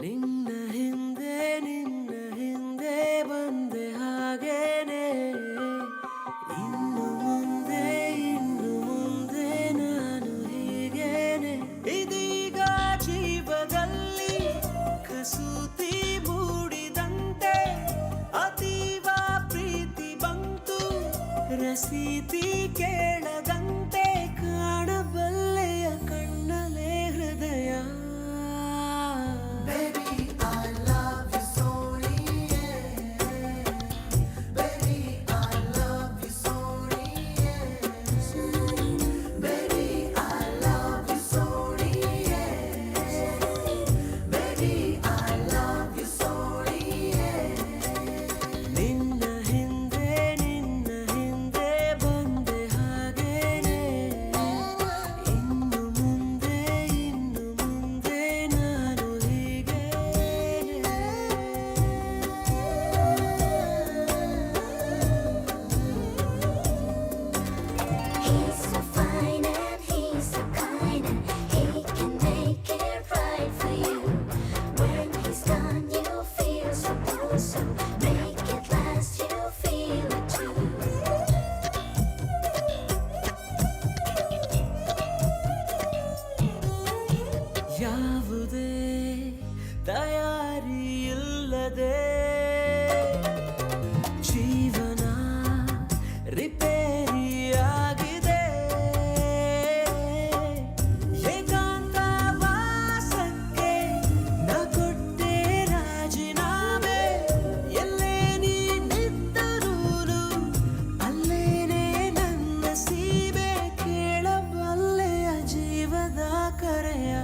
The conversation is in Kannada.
ನಿನ್ನ ಹಿಂದೆ ಬಂದೆ ಹಾಗೇನೆ ಇನ್ನು ಮುಂದೆ ನಾನು ಹೀಗೇನೆ ಇದೀಗ ಜೀವದಲ್ಲಿ ಕಸೂತಿ ಮೂಡಿದಂತೆ ಅತೀವ ಪ್ರೀತಿ ಬಂತು ರಸೀತಿ ಕೇಳದಂತೆ ಕಾಣಬಲ್ಲೆಯ ಕಣ್ಣಲೆ ಹೃದಯ ಯಾವುದೇ ತಯಾರಿ ಇಲ್ಲದೆ ಜೀವನ ರಿಪೇರಿಯಾಗಿದೆ ಏಕಾಂತ ವಾಸಕ್ಕೆ ನ ಕೊಟ್ಟೆ ರಾಜೀನಾಮೆ ಎಲ್ಲೇ ನೀನಿದ್ದರೂ ಅಲ್ಲೇನೆ ನನ್ನ ಸೀಬೆ ಕೇಳಬಲ್ಲೆಯ ಜೀವದ ಕರೆಯ